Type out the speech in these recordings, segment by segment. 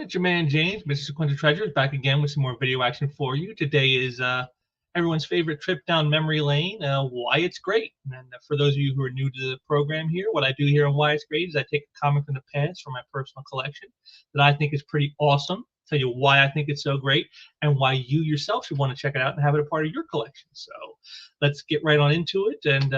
It's your man James, Mr. Sequential Treasures, back again with some more video action for you. Today is everyone's favorite trip down memory lane, Why It's Great. And for those of you who are new to the program here, what I do here on Why It's Great is I take a comic from the past from my personal collection that I think is pretty awesome, tell you why I think it's so great, and why you yourself should want to check it out and have it a part of your collection. So let's get right on into it. And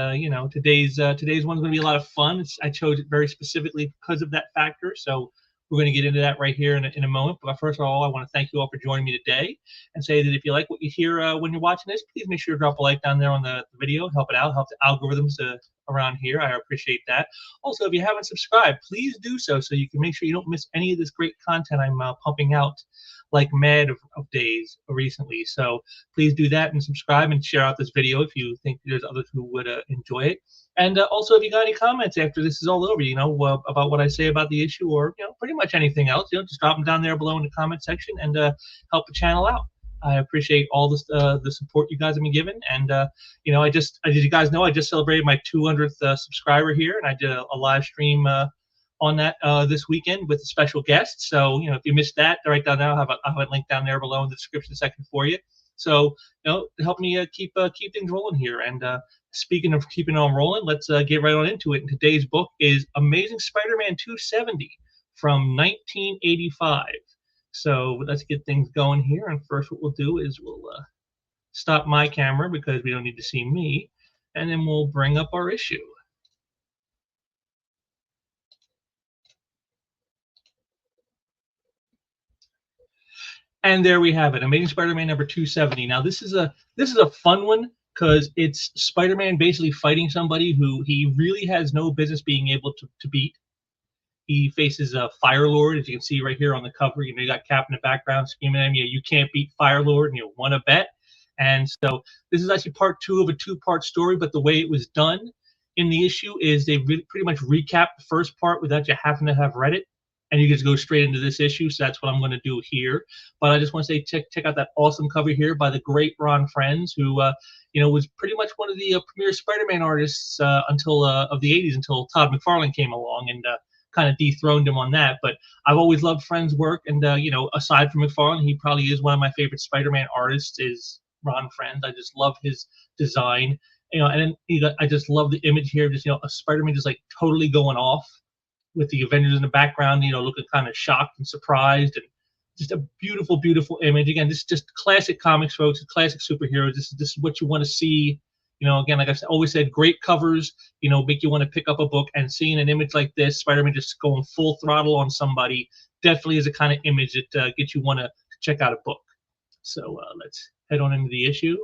today's one's going to be a lot of fun. I chose it very specifically because of that factor. So we're going to get into that right here in a moment. But first of all, I want to thank you all for joining me today and say that if you like what you hear when you're watching this, please make sure to drop a like down there on the video. Help it out. Help the algorithms around here. I appreciate that. Also, if you haven't subscribed, please do so you can make sure you don't miss any of this great content I'm pumping out like mad of days recently. So please do that and subscribe and share out this video if you think there's others who would enjoy it. And also, if you got any comments after this is all over, about what I say about the issue, or pretty much anything else, just drop them down there below in the comment section and help the channel out. I appreciate all the support you guys have been giving, and as you guys know, I just celebrated my 200th subscriber here, and I did a live stream on that this weekend with a special guest. So if you missed that, right down there, I'll have a link down there below in the description section for you. So help me keep things rolling here. And speaking of keeping on rolling, let's get right on into it. And today's book is Amazing Spider-Man 270 from 1985. So let's get things going here. And first, what we'll do is we'll stop my camera because we don't need to see me, and then we'll bring up our issue. And there we have it, Amazing Spider-Man number 270. Now this is a fun one because it's Spider-Man basically fighting somebody who he really has no business being able to beat. He faces a Fire Lord, as you can see right here on the cover. You got Cap in the background screaming at him, you can't beat Fire Lord, and you want to bet. And so this is actually part 2 of a 2-part story, but the way it was done in the issue is they pretty much recap the first part without you having to have read it. And you just go straight into this issue, so that's what I'm going to do here. But I just want to say, check out that awesome cover here by the great Ron Frenz, who was pretty much one of the premier Spider-Man artists until of the '80s, until Todd McFarlane came along and kind of dethroned him on that. But I've always loved Frenz' work, and aside from McFarlane, he probably is one of my favorite Spider-Man artists. Is Ron Frenz. I just love his design, and then I just love the image here, just a Spider-Man just like totally going off, with the Avengers in the background, looking kind of shocked and surprised, and just a beautiful, beautiful image. Again, this is just classic comics, folks, classic superheroes. This is what you want to see. Again, like I always said, great covers, make you want to pick up a book, and seeing an image like this, Spider-Man just going full throttle on somebody, definitely is a kind of image that gets you want to check out a book. So let's head on into the issue.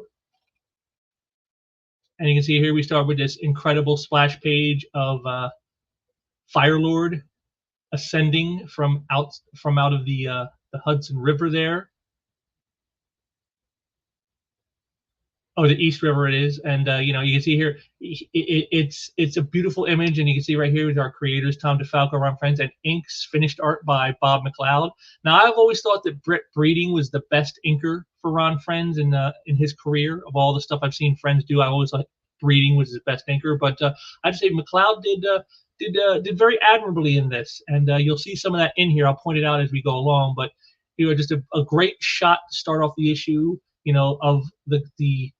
And you can see here we start with this incredible splash page of Fire Lord ascending from out of the Hudson River there. Oh, the East River it is, and you can see here it's a beautiful image, and you can see right here with our creators Tom DeFalco, Ron Frenz, and inks finished art by Bob McLeod. Now I've always thought that Brett Breeding was the best inker for Ron Frenz in his career. Of all the stuff I've seen Frenz do, I always thought Breeding was his best inker, but I just say McLeod did very admirably in this, and you'll see some of that in here. I'll point it out as we go along, but just a great shot to start off the issue, of the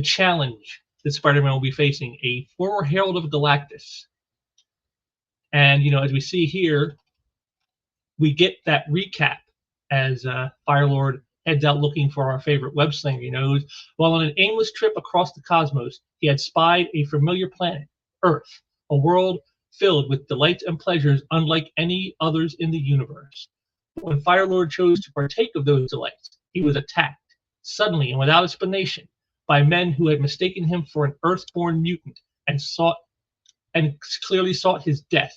challenge that Spider-Man will be facing, a former Herald of Galactus. And as we see here, we get that recap as Firelord heads out looking for our favorite web slinger. While on an aimless trip across the cosmos, he had spied a familiar planet, Earth, a world filled with delights and pleasures unlike any others in the universe. But when Firelord chose to partake of those delights, he was attacked, suddenly and without explanation, by men who had mistaken him for an Earth-born mutant and clearly sought his death.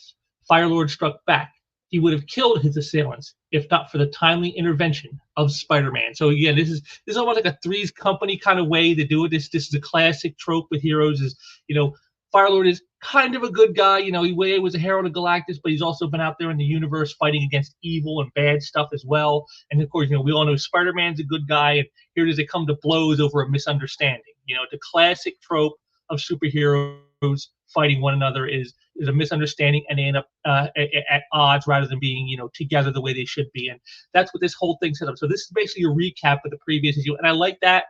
Firelord struck back. He would have killed his assailants if not for the timely intervention of Spider-Man. So again, this is almost like a Three's Company kind of way to do it. This is a classic trope with heroes. Is Firelord is kind of a good guy. He was a Herald of Galactus, but he's also been out there in the universe fighting against evil and bad stuff as well. And of course, we all know Spider-Man's a good guy, and here it is, they come to blows over a misunderstanding. The classic trope of superheroes fighting one another is a misunderstanding, and they end up at odds rather than being together the way they should be. And that's what this whole thing set up. So this is basically a recap of the previous issue, and I like that.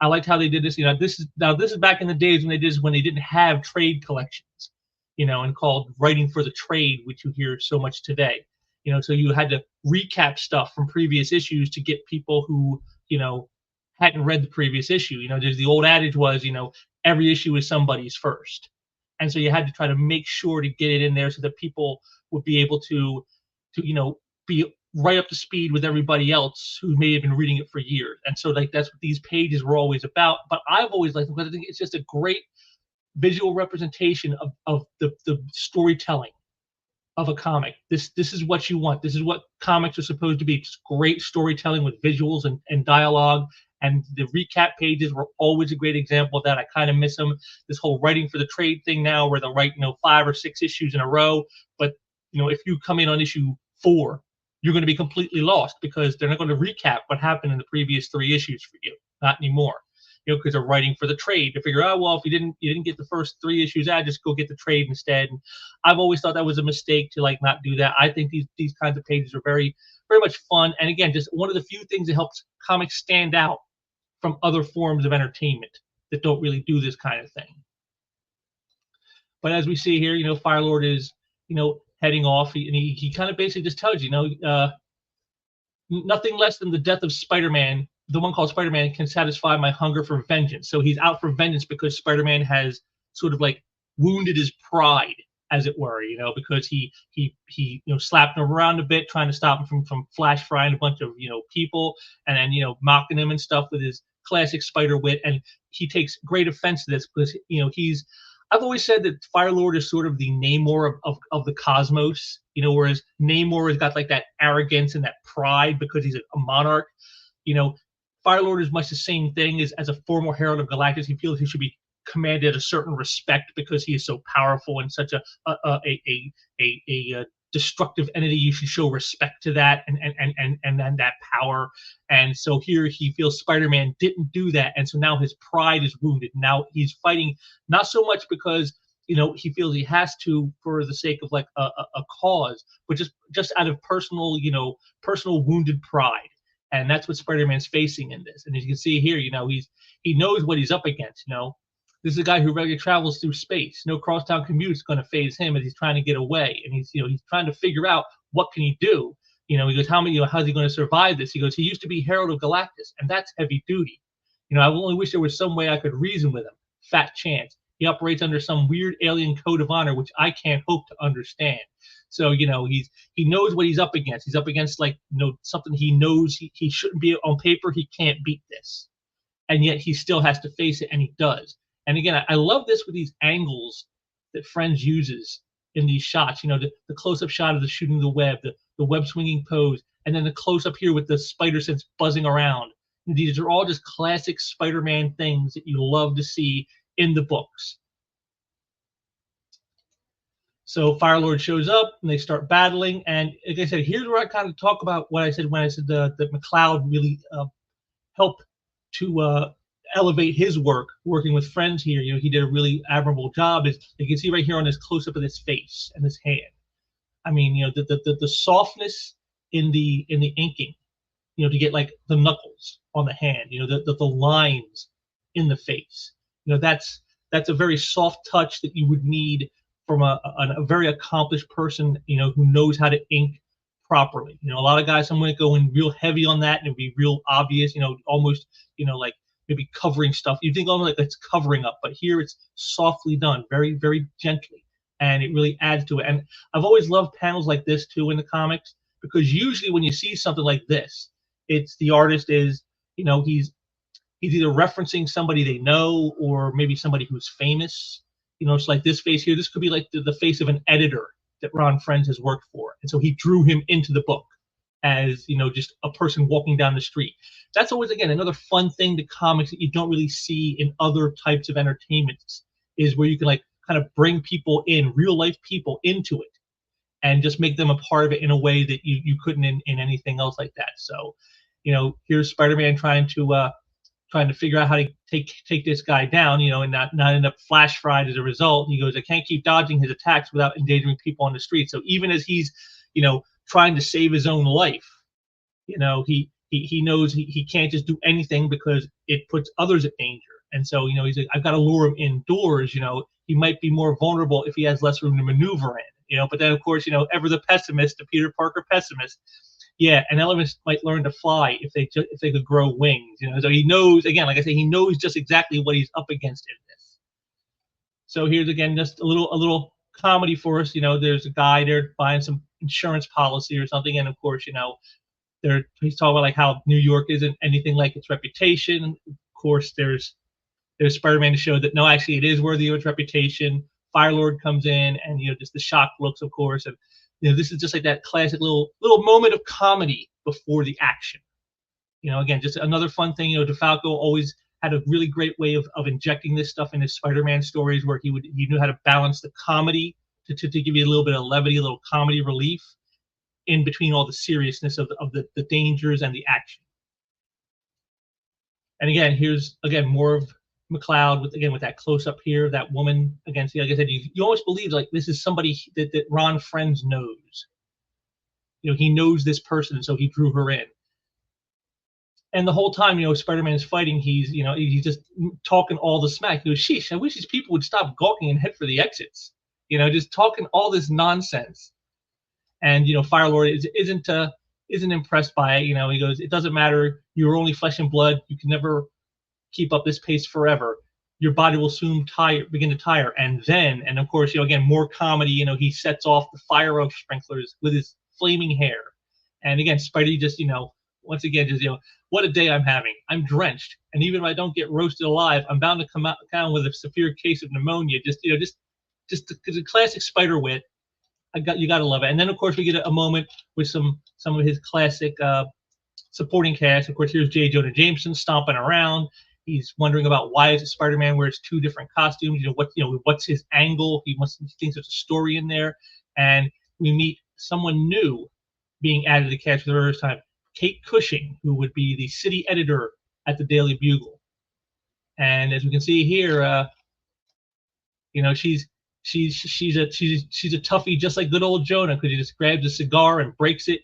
I liked how they did this. This is back in the days when they didn't have trade collections, and called writing for the trade, which you hear so much today. So you had to recap stuff from previous issues to get people who hadn't read the previous issue. There's the old adage was, every issue is somebody's first, and so you had to try to make sure to get it in there so that people would be able to be right up to speed with everybody else who may have been reading it for years. And so that's what these pages were always about. But I've always liked them because I think it's just a great visual representation of the storytelling of a comic. This is what you want. This is what comics are supposed to be. Just great storytelling with visuals and dialogue. And the recap pages were always a great example of that. I kind of miss them. This whole writing for the trade thing now, where they'll write 5 or 6 issues in a row. But if you come in on issue 4, you're going to be completely lost because they're not going to recap what happened in the previous 3 issues for you. Not anymore. Because they're writing for the trade to figure out, well, if you didn't get the first 3 issues out, just go get the trade instead. And I've always thought that was a mistake to not do that. I think these kinds of pages are very, very much fun. And again, just one of the few things that helps comics stand out from other forms of entertainment that don't really do this kind of thing. But as we see here, Firelord is, heading off. He kind of basically just tells you, nothing less than the death of Spider-Man, the one called Spider-Man, can satisfy my hunger for vengeance. So he's out for vengeance because Spider-Man has sort of wounded his pride, as it were, because he slapped him around a bit, trying to stop him from flash frying a bunch of people, and then mocking him and stuff with his classic spider wit. And he takes great offense to this because I've always said that Firelord is sort of the Namor of the cosmos, whereas Namor has got that arrogance and that pride because he's a monarch. Firelord is much the same thing as a former herald of Galactus. He feels he should be commanded a certain respect because he is so powerful and such a destructive entity. You should show respect to that and that power. And so here he feels Spider-Man didn't do that, and so now his pride is wounded. Now he's fighting not so much because he feels he has to for the sake of a cause, but just out of personal wounded pride. And that's what Spider-Man's facing in this. And as you can see here, he knows what he's up against. This is a guy who regularly travels through space. No crosstown commute is going to phase him as he's trying to get away. And he's trying to figure out what can he do. He goes, how's he going to survive this? He goes, he used to be Herald of Galactus, and that's heavy duty. I only wish there was some way I could reason with him. Fat chance. He operates under some weird alien code of honor, which I can't hope to understand. So, he knows what he's up against. He's up against something he knows he shouldn't be on paper. He can't beat this. And yet he still has to face it, and he does. And again, I love this with these angles that Friends uses in these shots. The close-up shot of the shooting the web, the web swinging pose, and then the close-up here with the spider sense buzzing around. And these are all just classic Spider-Man things that you love to see in the books. So Firelord shows up, and they start battling. And like I said, here's where I kind of talk about what I said when I said that McCloud really helped to elevate his work working with Friends here. He did a really admirable job. As you can see right here on this close-up of his face and his hand. I mean, the softness in the inking, to get the knuckles on the hand, the lines in the face. That's a very soft touch that you would need from a very accomplished person, who knows how to ink properly. A lot of guys, I'm going to go in real heavy on that and it'd be real obvious, almost, maybe covering stuff. You think almost it's covering up, but here it's softly done, very, very gently, and it really adds to it. And I've always loved panels like this too in the comics, because usually when you see something like this, it's the artist is, he's either referencing somebody they know or maybe somebody who's famous. It's like this face here. This could be like the face of an editor that Ron Friends has worked for, and so he drew him into the book as just a person walking down the street. That's always, again, another fun thing to comics that you don't really see in other types of entertainments, is where you can kind of bring people in, real life people, into it and just make them a part of it in a way that you couldn't in anything else like that. So here's Spider-Man trying to trying to figure out how to take this guy down, and not end up flash fried as a result. He goes, I can't keep dodging his attacks without endangering people on the street. So even as he's, trying to save his own life, he knows he can't just do anything because it puts others at danger. And so, he's like, I've got to lure him indoors. He might be more vulnerable if he has less room to maneuver in. But then of course, ever the pessimist, the Peter Parker pessimist. Yeah, an elephant might learn to fly if they could grow wings. So he knows, again, like I say, he knows just exactly what he's up against in this. So here's again just a little comedy for us. There's a guy there buying some insurance policy or something, and of course, he's talking about like how New York isn't anything like its reputation. Of course, there's Spider-Man to show that no, actually, it is worthy of its reputation. Firelord comes in, and just the shocked looks, of course, and this is just like that classic little moment of comedy before the action. Again, just another fun thing. DeFalco always had a really great way of injecting this stuff in his Spider-Man stories, where he knew how to balance the comedy to give you a little bit of levity, a little comedy relief in between all the seriousness of the dangers and the action. And again, here's more of McCloud with that close up here, that woman again. See, like I said, you almost believe like this is somebody that Ron Friends knows. He knows this person, so he drew her in. And the whole time, Spider-Man is fighting, he's just talking all the smack. He goes, "Sheesh, I wish these people would stop gawking and head for the exits." Just talking all this nonsense. And Firelord isn't impressed by it. He goes, "It doesn't matter. You're only flesh and blood. You can never keep up this pace forever. Your body will soon begin to tire." And then, and of course, again, more comedy. He sets off the fire sprinklers with his flaming hair. And again, Spidey just, once again, just, what a day I'm having. I'm drenched, and even if I don't get roasted alive, I'm bound to come out down with a severe case of pneumonia. Just the classic Spider wit. You gotta love it. And then of course we get a moment with some of his classic supporting cast. Of course, here's J. Jonah Jameson stomping around. He's wondering about why is Spider-Man wears two different costumes. What's his angle? He thinks there's a story in there. And we meet someone new being added to the cast for the first time, Kate Cushing, who would be the city editor at the Daily Bugle. And as we can see here, she's a toughie, just like good old Jonah, because he just grabs a cigar and breaks it.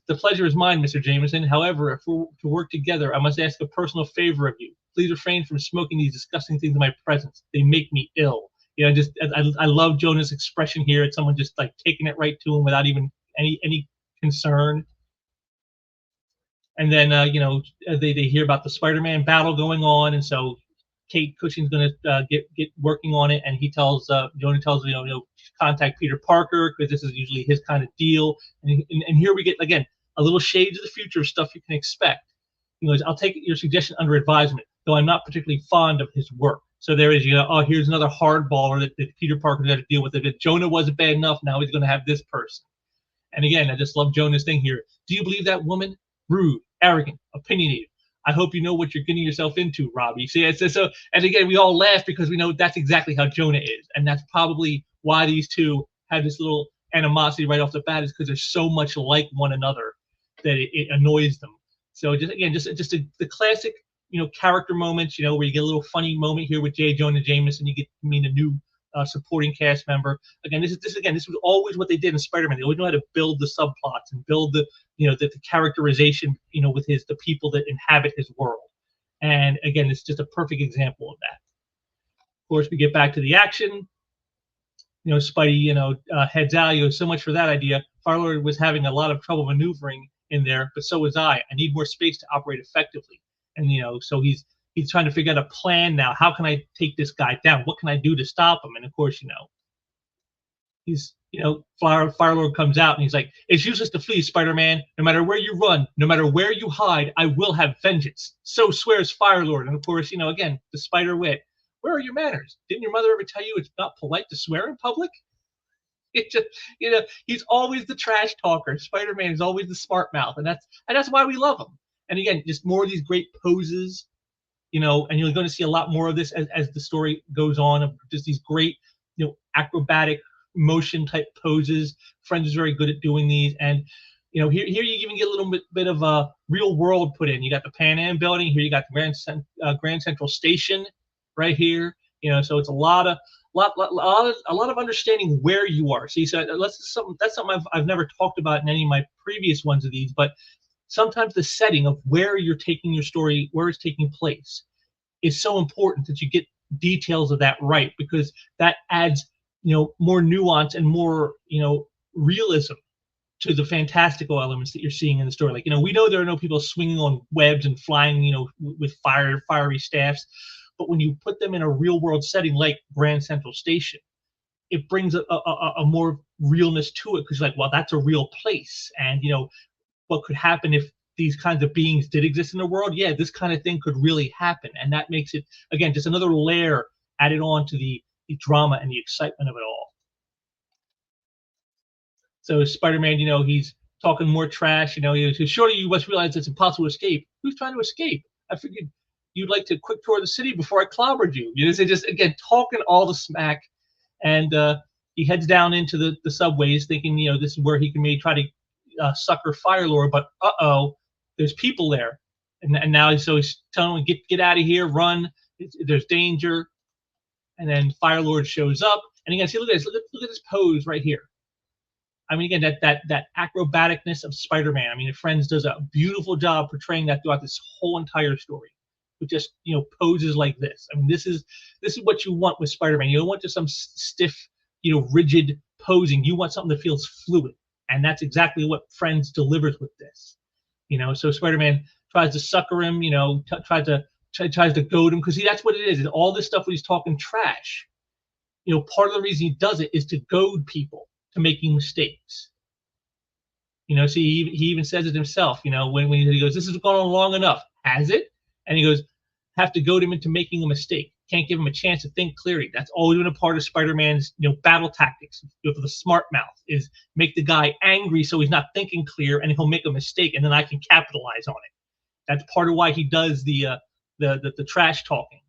The pleasure is mine, Mr. Jameson. However, if we're to work together, I must ask a personal favor of you. Please refrain from smoking these disgusting things in my presence. They make me ill. I love Jonah's expression here. It's someone just like taking it right to him without even any concern. And then they hear about the Spider-Man battle going on, and so Kate Cushing's going to get working on it, and Jonah tells contact Peter Parker, because this is usually his kind of deal. And here we get again a little shades of the future stuff you can expect. I'll take your suggestion under advisement, though I'm not particularly fond of his work. So there is, here's another hardballer that Peter Parker's got to deal with. If Jonah wasn't bad enough, now he's going to have this person. And again, I just love Jonah's thing here. Do you believe that woman? Rude, arrogant, opinionated. I hope you know what you're getting yourself into, Robbie. See, so, and again, we all laugh because we know that's exactly how Jonah is, and that's probably why these two have this little animosity right off the bat, is because they're so much like one another that it annoys them. So just the classic, character moments, where you get a little funny moment here with J. Jonah Jameson. You get to meet a new supporting cast member. Again, this was always what they did in Spider-Man. They always know how to build the subplots and build the characterization, with the people that inhabit his world. And again, it's just a perfect example of that. Of course, we get back to the action. Spidey, heads out. So much for that idea. Firelord was having a lot of trouble maneuvering in there, but so was I. I need more space to operate effectively. And so he's trying to figure out a plan now. How can I take this guy down? What can I do to stop him? And of course, he's Firelord comes out and he's like, "It's useless to flee, Spider-Man. No matter where you run, no matter where you hide, I will have vengeance. So swears Firelord." And of course, again, the Spider wit. Where are your manners? Didn't your mother ever tell you it's not polite to swear in public? It just, he's always the trash talker. Spider-Man is always the smart mouth, and that's why we love him. And again, just more of these great poses, and you're going to see a lot more of this as the story goes on, of just these great, acrobatic motion type poses. Friends is very good at doing these. And Here you even get a little bit of a real world put in. You got the Pan Am building here. You got the Grand Central Station right here. So it's a lot of understanding where you are. See, so that's something I've never talked about in any of my previous ones of these. But sometimes the setting of where you're taking your story, where it's taking place, is so important that you get details of that right, because that adds more nuance and more realism to the fantastical elements that you're seeing in the story. Like, we know there are no people swinging on webs and flying, with fiery staffs, but when you put them in a real world setting like Grand Central Station, it brings a more realness to it, because like, well, that's a real place, and what could happen if these kinds of beings did exist in the world? Yeah, this kind of thing could really happen, and that makes it, again, just another layer added on to the drama and the excitement of it all. So Spider-Man, he's talking more trash. He says, surely you must realize it's impossible to escape. Who's trying to escape? I figured you'd like to quick tour the city before I clobbered you. They just, again, talking all the smack. And he heads down into the subways thinking, this is where he can maybe try to sucker Firelord. But there's people there. And now he's telling him, get out of here, run. There's danger. And then Firelord shows up. And again, see, look at this. Look at this pose right here. I mean, again, that acrobaticness of Spider-Man. I mean, Friends does a beautiful job portraying that throughout this whole entire story, with just poses like this. I mean, this is what you want with Spider-Man. You don't want just some stiff, rigid posing. You want something that feels fluid, and that's exactly what Friends delivers with this. So Spider-Man tries to sucker him. Tries to goad him, because that's what it is. All this stuff when he's talking trash. Part of the reason he does it is to goad people to making mistakes. See, he even says it himself, when he goes, this has gone on long enough. Has it? And he goes, have to goad him into making a mistake. Can't give him a chance to think clearly. That's always been a part of Spider-Man's, battle tactics. For the smart mouth is make the guy angry so he's not thinking clear, and he'll make a mistake, and then I can capitalize on it. That's part of why he does the trash talking.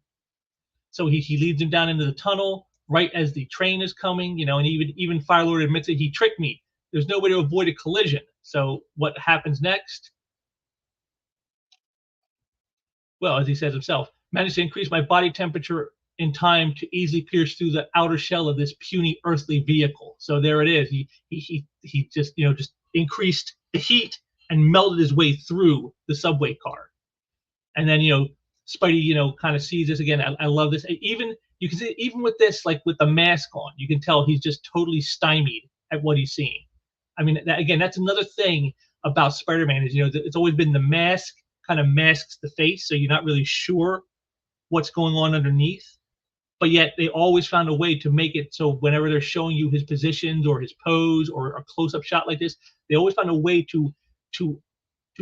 So he leads him down into the tunnel right as the train is coming, and even Firelord admits it. He tricked me. There's no way to avoid a collision. So what happens next? Well, as he says himself, managed to increase my body temperature in time to easily pierce through the outer shell of this puny earthly vehicle. So there it is. He just just increased the heat and melted his way through the subway car. And then Spidey kind of sees this again. I love this. Even you can see, even with this, like with the mask on, you can tell he's just totally stymied at what he's seeing. I mean, that's another thing about Spider-Man is it's always been the mask kind of masks the face, so you're not really sure what's going on underneath. But yet they always found a way to make it so whenever they're showing you his positions or his pose or a close-up shot like this, they always found a way to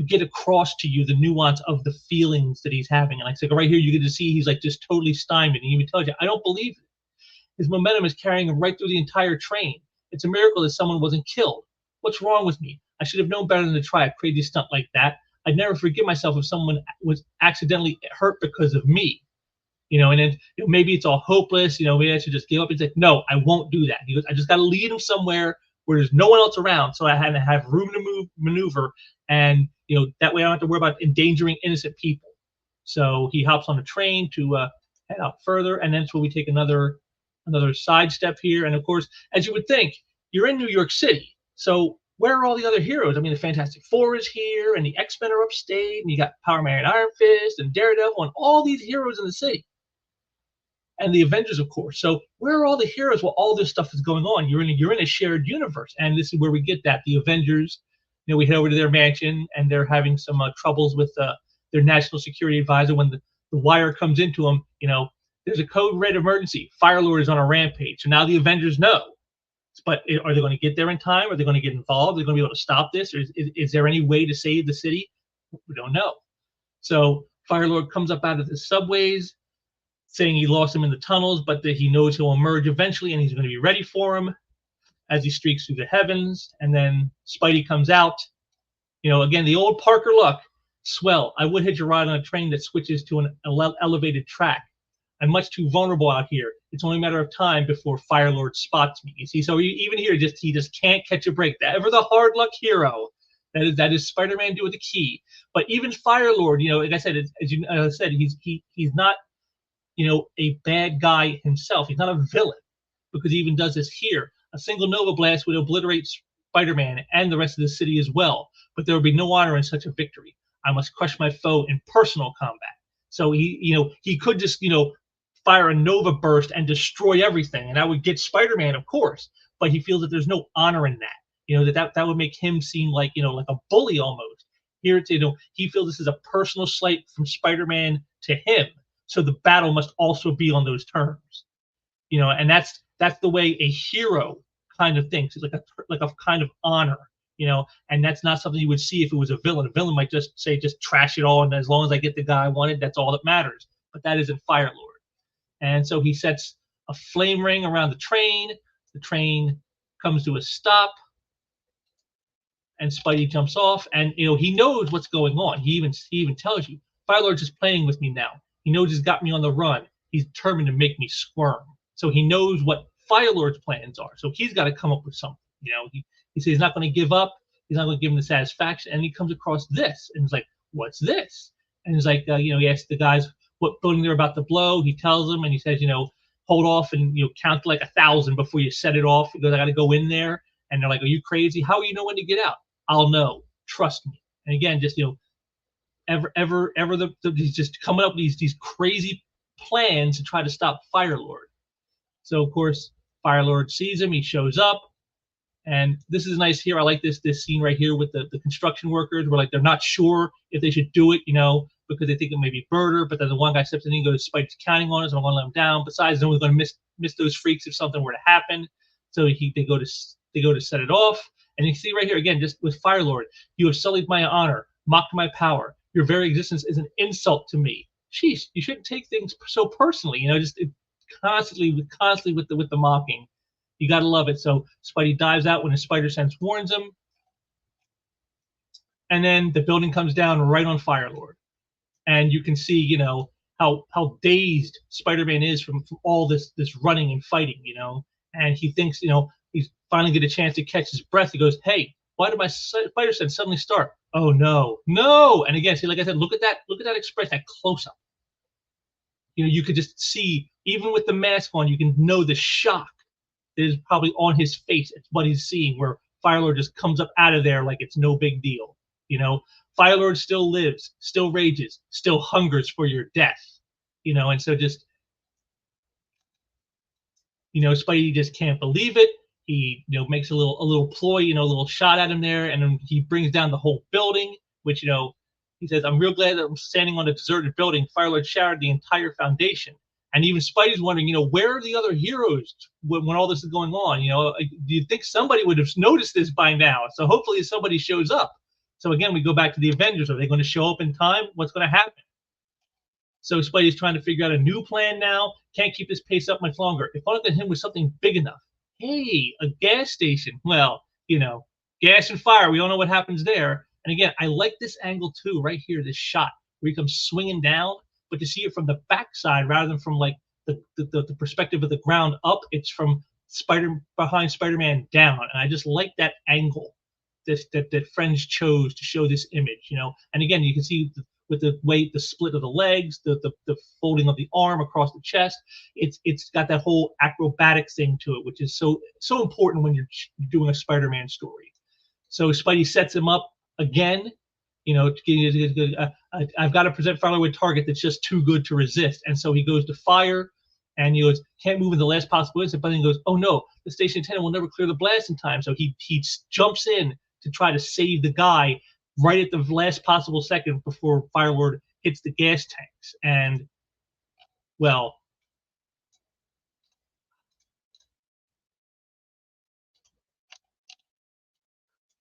get across to you the nuance of the feelings that he's having. And like I said, right here, you get to see he's like just totally stymied. And he even tells you, I don't believe it. His momentum is carrying him right through the entire train. It's a miracle that someone wasn't killed. What's wrong with me? I should have known better than to try a crazy stunt like that. I'd never forgive myself if someone was accidentally hurt because of me. And then maybe it's all hopeless. Maybe I should just give up. He's like, no, I won't do that. He goes, I just got to lead him somewhere where there's no one else around, so I had to have room to maneuver, and that way I don't have to worry about endangering innocent people. So he hops on a train to head out further, and then so we take another sidestep here. And of course, as you would think, you're in New York City, so where are all the other heroes? I mean, the Fantastic Four is here, and the X-Men are upstate, and you got Power Man, Iron Fist, and Daredevil, and all these heroes in the city. And the Avengers, of course. So where are all the heroes while all this stuff is going on? You're in a shared universe, and this is where we get that. The Avengers, we head over to their mansion, and they're having some troubles with their national security advisor. When the wire comes into them, there's a code red emergency. Firelord is on a rampage. So now the Avengers know. But are they going to get there in time? Are they going to get involved? Are they going to be able to stop this? Or is there any way to save the city? We don't know. So Firelord comes up out of the subways, saying he lost him in the tunnels, but that he knows he'll emerge eventually, and he's going to be ready for him as he streaks through the heavens. And then Spidey comes out. Again, the old Parker look. Swell. I would hitch a ride on a train that switches to an elevated track. I'm much too vulnerable out here. It's only a matter of time before Firelord spots me. You see, so even here, he just can't catch a break. Ever the hard luck hero, That is Spider-Man doing the key. But even Fire-Lord, like I said, as you said, he's not a bad guy himself. He's not a villain because he even does this here. A single Nova Blast would obliterate Spider-Man and the rest of the city as well, but there would be no honor in such a victory. I must crush my foe in personal combat. So he could just, fire a Nova Burst and destroy everything, and that would get Spider-Man, of course. But he feels that there's no honor in that. That would make him seem like, like a bully almost. Here, he feels this is a personal slight from Spider-Man to him. So the battle must also be on those terms, and that's the way a hero kind of thinks. It's like a kind of honor, and that's not something you would see if it was a villain. A villain might just say, just trash it all, and as long as I get the guy I wanted, that's all that matters. But that isn't Firelord. And so he sets a flame ring around the train. The train comes to a stop, and Spidey jumps off, and he knows what's going on. He even tells you, Firelord's just playing with me now. He knows he's got me on the run. He's determined to make me squirm. So he knows what Firelord's plans are. So he's got to come up with something. He says he's not going to give up. He's not going to give him the satisfaction. And he comes across this, and he's like, "What's this?" And he's like, he asks the guys what building they're about to blow. He tells them, and he says, hold off and count to like 1,000 before you set it off. He goes, I got to go in there. And they're like, "Are you crazy? How will you know when to get out?" "I'll know. Trust me." And again, just he's just coming up with these crazy plans to try to stop Firelord. So of course Firelord sees him. He shows up, and this is nice here. I like this scene right here with the construction workers, where like they're not sure if they should do it, because they think it may be murder. But then the one guy steps in and goes, "Spike's counting on us. I'm going to let him down. Besides, no one's going to miss those freaks if something were to happen." So they go to set it off, and you see right here again, just with Firelord, "You have sullied my honor, mocked my power. Your very existence is an insult to me." Sheesh, you shouldn't take things so personally, just constantly with the mocking. You gotta love it. So Spidey dives out when his spider sense warns him, and then the building comes down right on Firelord, and you can see, how dazed Spider-Man is from all this running and fighting, and he thinks, he's finally get a chance to catch his breath. He goes, "Hey, why did my spider sense suddenly start? Oh no, no!" And again, see, like I said, look at that expression, that close up. You could just see, even with the mask on, you can know the shock that is probably on his face. It's what he's seeing, where Firelord just comes up out of there like it's no big deal. Firelord still lives, still rages, still hungers for your death. And so just, Spidey just can't believe it. He, makes a little ploy, a little shot at him there, and then he brings down the whole building, which, he says, "I'm real glad that I'm standing on a deserted building. Firelord shattered the entire foundation." And even Spidey's wondering, where are the other heroes when all this is going on? Do you think somebody would have noticed this by now? So hopefully somebody shows up. So again, we go back to the Avengers. Are they going to show up in time? What's going to happen? So Spidey's trying to figure out a new plan now. Can't keep this pace up much longer. If only him with something big enough. Hey, a gas station. Well, gas and fire. We all know what happens there. And again, I like this angle too, right here, this shot where he comes swinging down, but to see it from the backside rather than from like the perspective of the ground up. It's from behind Spider-Man down, and I just like that angle that Friends chose to show this image. And again, you can see with the weight, the split of the legs, the folding of the arm across the chest. It's got that whole acrobatic thing to it, which is so important when you're doing a Spider-Man story. So Spidey sets him up again. I've got to present Firelord with a target that's just too good to resist. And so he goes to fire, and he goes, "Can't move in the last possible instant." But then he goes, "Oh no, the station attendant will never clear the blast in time." So he jumps in to try to save the guy right at the last possible second before Firelord hits the gas tanks. And, well,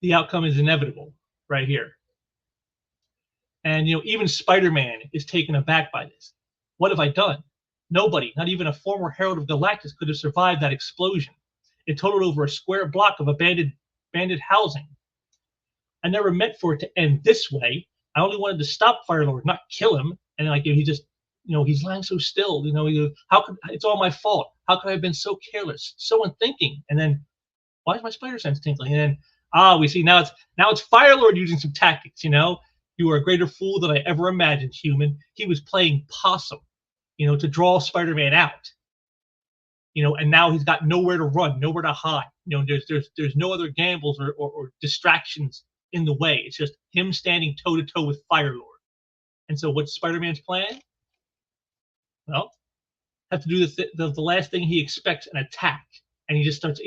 the outcome is inevitable right here. And, even Spider-Man is taken aback by this. What have I done? Nobody, not even a former Herald of Galactus, could have survived that explosion. It totaled over a square block of abandoned housing. I never meant for it to end this way. I only wanted to stop Firelord, not kill him. And like he just, he's lying so still. How could it's all my fault? How could I have been so careless, so unthinking? And then, why is my spider sense tinkling? And then Ah, we see now it's Firelord using some tactics. You are a greater fool than I ever imagined, human. He was playing possum, to draw Spider-Man out. And now he's got nowhere to run, nowhere to hide. There's no other gambles or distractions in the way. It's just him standing toe to toe with Firelord. And so, what's Spider-Man's plan? Well, have to do the last thing he expects, an attack, and he just starts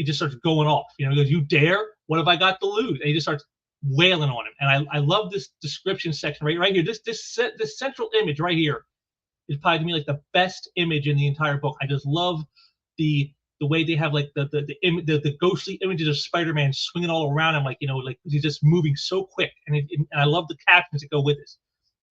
going off. He goes, "You dare? What have I got to lose?" And he just starts wailing on him. And I love this description section right here. This central image right here is probably to me like the best image in the entire book. I just love the way they have like the ghostly images of Spider-Man swinging all around him, like like he's just moving so quick. And I love the captions that go with this.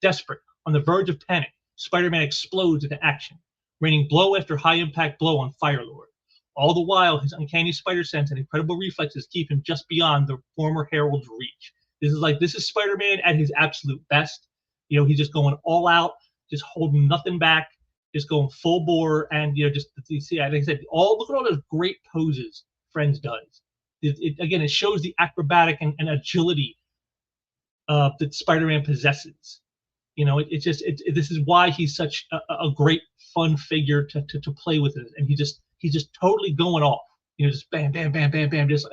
Desperate, on the verge of panic, Spider-Man explodes into action, raining blow after high impact blow on Firelord. All the while, his uncanny spider sense and incredible reflexes keep him just beyond the former Herald's reach. This is Spider-Man at his absolute best. He's just going all out, just holding nothing back, just going full bore, and just you see, like I said, look at all those great poses Friends does. It shows the acrobatic and agility that Spider-Man possesses. This is why he's such a great fun figure to play with it, and he's just totally going off. Just bam, bam, bam, bam, bam. Just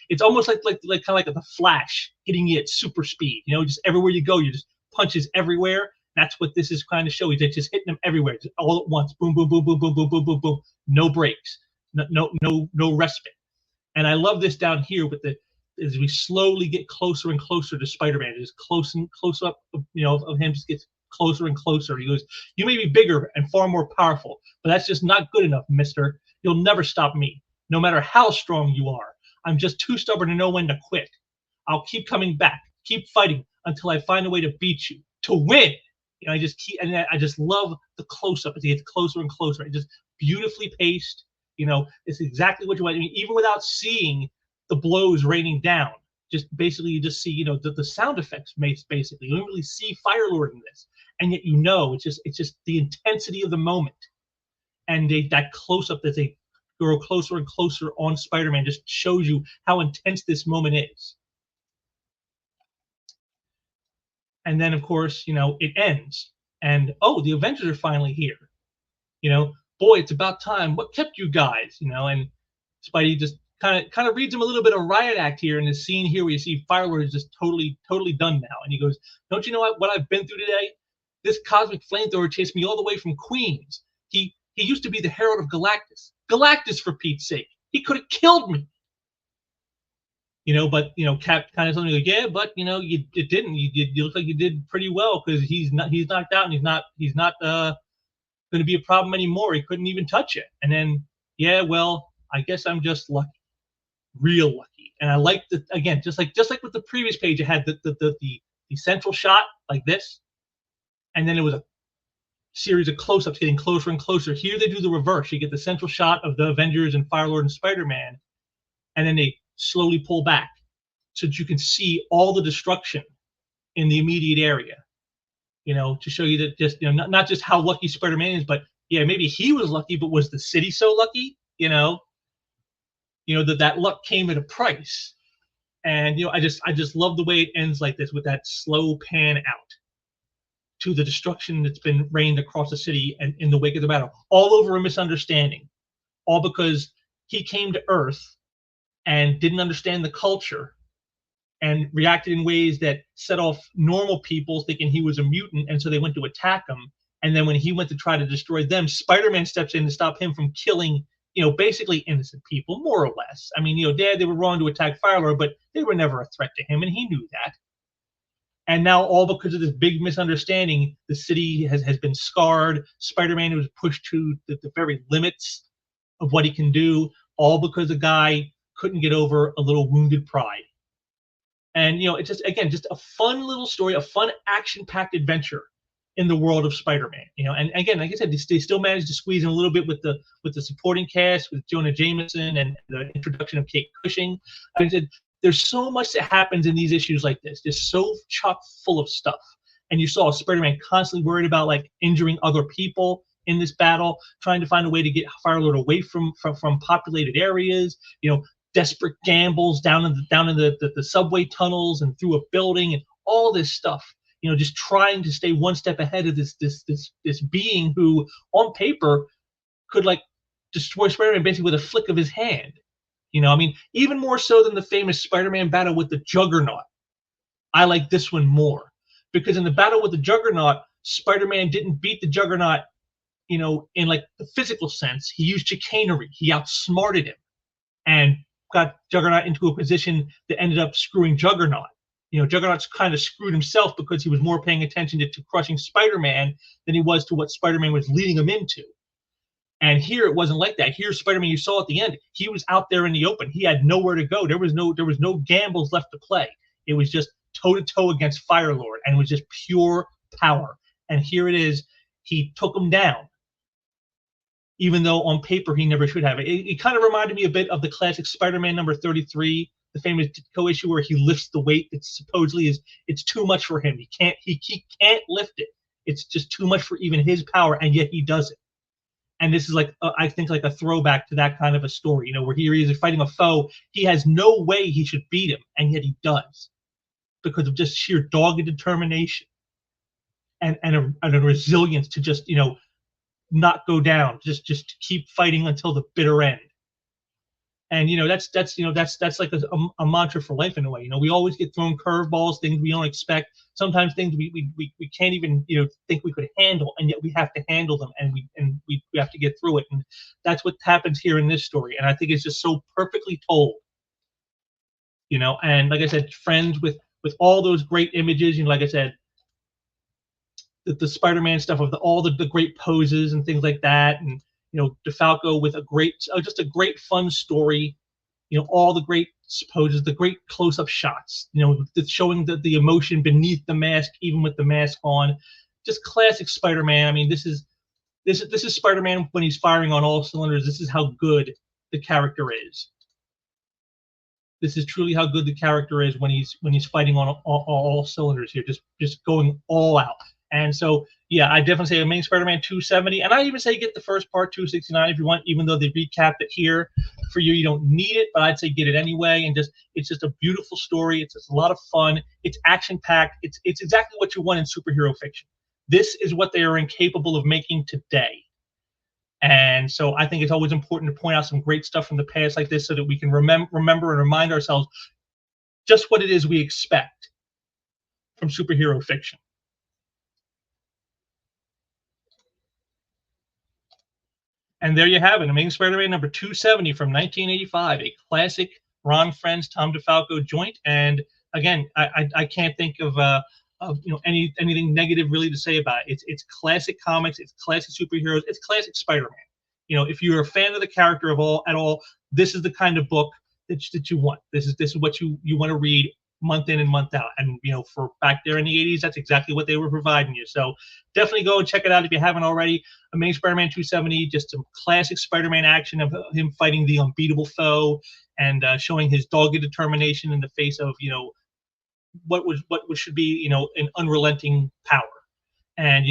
it's almost like kind of like the Flash hitting you at super speed. Just everywhere you go, you just punches everywhere. That's what this is trying to show. He's just hitting them everywhere, just all at once. Boom, boom, boom, boom, boom, boom, boom, boom, boom. No breaks, no respite. And I love this down here with as we slowly get closer and closer to Spider-Man, just close up, of him just gets closer and closer. He goes, "You may be bigger and far more powerful, but that's just not good enough, mister. You'll never stop me, no matter how strong you are. I'm just too stubborn to know when to quit. I'll keep coming back, keep fighting until I find a way to beat you, to win." I just love the close-up as he gets closer and closer. It just beautifully paced. It's exactly what you want. Even without seeing the blows raining down, just basically you just see, the sound effects basically. You don't really see Firelord in this, and yet it's just the intensity of the moment, and that close-up that they grow closer and closer on Spider-Man just shows you how intense this moment is. And then, of course, it ends. And, the Avengers are finally here. Boy, it's about time. What kept you guys? And Spidey just kind of reads him a little bit of riot act here in this scene here where you see Firelord is just totally done now. And he goes, "Don't you know what I've been through today? This cosmic flamethrower chased me all the way from Queens. He used to be the Herald of Galactus. Galactus, for Pete's sake. He could have killed me." But Cap kind of something like, "Yeah, but it didn't. You look like you did pretty well because he's knocked out and he's not going to be a problem anymore. He couldn't even touch it." And then, "Yeah, well, I guess I'm just lucky, real lucky." And I like that again, just like with the previous page, it had the central shot like this, and then it was a series of close-ups getting closer and closer. Here they do the reverse. You get the central shot of the Avengers and Firelord and Spider-Man, and then they slowly pull back so that you can see all the destruction in the immediate area, to show you that just, not just how lucky Spider-Man is, but yeah, maybe he was lucky, but was the city so lucky, that luck came at a price. And, I just love the way it ends like this with that slow pan out to the destruction that's been rained across the city and in the wake of the battle, all over a misunderstanding, all because he came to Earth and didn't understand the culture and reacted in ways that set off normal people thinking he was a mutant, and so they went to attack him. And then when he went to try to destroy them, Spider-Man steps in to stop him from killing, basically innocent people, more or less. I mean, they were wrong to attack Firelord, but they were never a threat to him, and he knew that. And now, all because of this big misunderstanding, the city has been scarred. Spider-Man was pushed to the very limits of what he can do, all because a guy couldn't get over a little wounded pride. And it's just a fun little story, a fun action-packed adventure in the world of Spider-Man. And again, like I said, they still managed to squeeze in a little bit with the supporting cast, with Jonah Jameson and the introduction of Kate Cushing. I mean, there's so much that happens in these issues like this, just so chock full of stuff. And you saw Spider-Man constantly worried about like injuring other people in this battle, trying to find a way to get Firelord away from populated areas. desperate gambles down in the subway tunnels and through a building and all this stuff. Just trying to stay one step ahead of this being who, on paper, could like destroy Spider-Man basically with a flick of his hand. I mean, even more so than the famous Spider-Man battle with the Juggernaut. I like this one more because in the battle with the Juggernaut, Spider-Man didn't beat the Juggernaut, in like the physical sense. He used chicanery. He outsmarted him and got Juggernaut into a position that ended up screwing Juggernaut. Juggernaut's kind of screwed himself because he was more paying attention to crushing Spider-Man than he was to what Spider-Man was leading him into. And here it wasn't like that. Here, Spider-Man, you saw at the end, he was out there in the open. He had nowhere to go. There was no gambles left to play. It was just toe to toe against Firelord, and it was just pure power. And here it is. He took him down, even though on paper he never should have. It kind of reminded me a bit of the classic Spider-Man number 33, the famous co-issue where he lifts the weight that supposedly it's too much for him. He can't lift it. It's just too much for even his power, and yet he does it. And this is like, I think, like a throwback to that kind of a story, where he is fighting a foe. He has no way he should beat him, and yet he does because of just sheer dogged determination and a resilience to just, not go down, just keep fighting until the bitter end. And that's like a mantra for life in a way. We always get thrown curveballs, things we don't expect. Sometimes things we can't even think we could handle, and yet we have to handle them, and we have to get through it. And that's what happens here in this story. And I think it's just so perfectly told. And like I said, friends with all those great images. Like I said, the Spider-Man stuff of all the great poses and things like that, and DeFalco with just a great fun story. All the great poses, the great close-up shots. Showing the emotion beneath the mask, even with the mask on. Just classic Spider-Man. I mean, this is Spider-Man when he's firing on all cylinders. This is how good the character is. This is truly how good the character is when he's fighting on all cylinders here, just going all out. And so, yeah, I definitely say Amazing Spider-Man 270, and I even say get the first part 269 if you want, even though they recapped it here for you. You don't need it, but I'd say get it anyway. And it's just a beautiful story. It's just a lot of fun. It's action-packed. It's exactly what you want in superhero fiction. This is what they are incapable of making today. And so I think it's always important to point out some great stuff from the past like this so that we can remember and remind ourselves just what it is we expect from superhero fiction. And there you have it, Amazing Spider-Man number 270 from 1985, a classic Ron Frenz, Tom DeFalco joint. And again, I can't think of anything negative really to say about it. It's classic comics, it's classic superheroes, it's classic Spider-Man. If you're a fan of the character at all, this is the kind of book that you want. This is what you want to read month in and month out. And for back there in the 80s, that's exactly what they were providing you. So definitely go and check it out if you haven't already. Amazing Spider-Man 270, just some classic Spider-Man action of him fighting the unbeatable foe and showing his dogged determination in the face of what should be an unrelenting power. And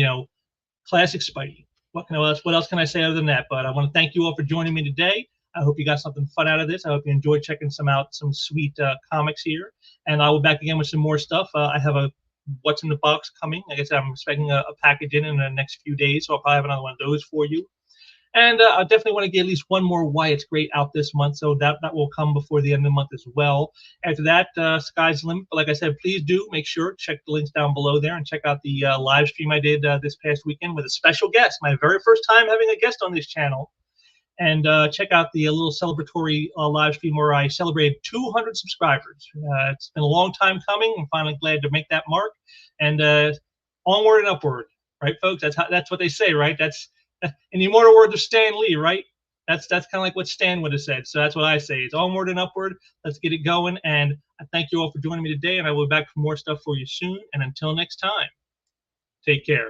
classic Spidey. What else can I say other than that? But I want to thank you all for joining me today. I hope you got something fun out of this. I hope you enjoyed checking some sweet comics here. And I will be back again with some more stuff. I have a what's in the box coming. Like I said, I'm expecting a package in the next few days, so I'll probably have another one of those for you. And I definitely want to get at least one more Why It's Great out this month, so that will come before the end of the month as well. After that, sky's the limit. But like I said, please do make sure check the links down below there and check out the live stream I did this past weekend with a special guest. My very first time having a guest on this channel. And check out the little celebratory live stream where I celebrated 200 subscribers. It's been a long time coming. I'm finally glad to make that mark. And onward and upward, right, folks? That's what they say, right? That's in the immortal words of Stan Lee, right? That's kind of like what Stan would have said. So that's what I say. It's onward and upward. Let's get it going. And I thank you all for joining me today. And I will be back for more stuff for you soon. And until next time, take care.